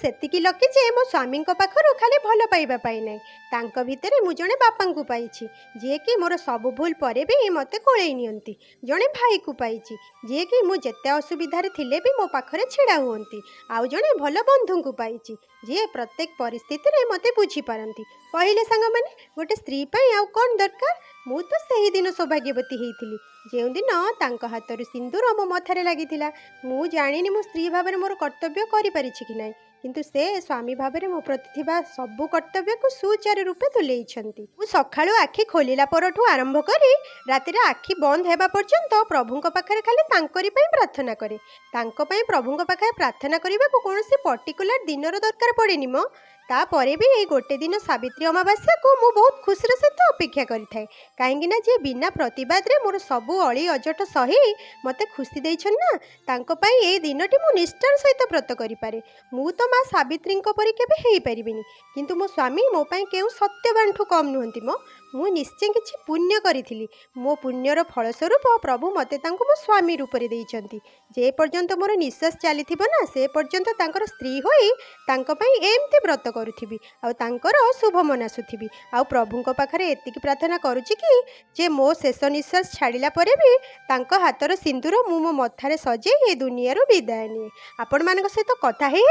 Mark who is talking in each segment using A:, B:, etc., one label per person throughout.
A: सेतिकी lucky जे मो स्वामी पाखर खाली भल पाइबा पाई नहीं तांको भितरे मु जणे बापांकु पाइछि जे कि मोर सब भूल परे भी मते कोळेई नियंती। जणे भाई को पाइछि जे कि मु जेते असुविधारे थिले भी मो पाखरे छिड़ा हुअंती। आउ जणे भल बंधु को पाइछि जे प्रत्येक परिस्थिति रे मते बुझी पारंती। पहिले सांग माने गोटे स्त्री पई आउ कोन दरकार। मु तो सही दिन सौभाग्यवती हेइथिली जेउ दिन तांको हातरु सिंदूर मो मथारे लागिथिला। मु जानिनी मो स्त्री भाबरे मोर कर्तव्य करि परिछि कि नाही, किंतु से स्वामी भाबरे मो प्रति थिबा सबु कर्तव्य को सुचारू रूपे तुलेइछंती। मु सखाळु आखि खोलिला परठु आरंभ करी रातिरे आखि बंद हेबा पर्यंत प्रभुंक पाखरे खाली तांकरी पई प्रार्थना करे। तांको पई प्रभुंक पाखरे प्रार्थना करिबाकू कोनोसी पर्टिकुलर दिनर दरकार पड़ेनी मो। तापरे भी ये गोटे दिन सावित्री अमावास्या को मु बहुत खुशी सहित अपेक्षा करिथाए, काहेकि ना जे बिना प्रतिवाद रे मोर सबु अली अजट सही मते खुशी देइछन ना, तांको पई ए दिनटी मु निष्ठार सहित व्रत करि पारे। मु तो माँ सावित्री परि केबे हेई परिबिनी, किंतु मो स्वामी मो पई केउ सत्यवानठु कम नुहंती मो। मु निश्चय किछि पुण्य करिथिली, मो पुण्यर फलस्वरूप प्रभु मते तांको मो स्वामी रूप रे देइछंती। जे पर्यंत मोर निश्वास चलीथिबो ना से पर्यंत तांकर स्त्री होई तांको पई एमती व्रत करुथिबी आ तांकर शुभ मनासुथिबी। आ प्रभुंक पाखरे एतिकी प्रार्थना करूची कि जे मो शेष निश्वास छाड़िला परे भी तांको हातर सिंदूर मु मो मथारे सजे ए दुनिया रो विदाय निए। आपण मानक सहित कथा हे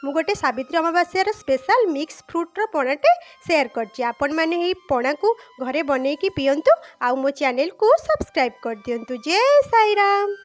A: मु गोटे सावित्री अमावास्या स्पेशल मिक्स फ्रूट रो पणाटे शेयर करछि। आपण माने हे पणा को घरे बनेकी पियंतु आ मो चैनल को सब्सक्राइब कर दियंतु। जय साई राम।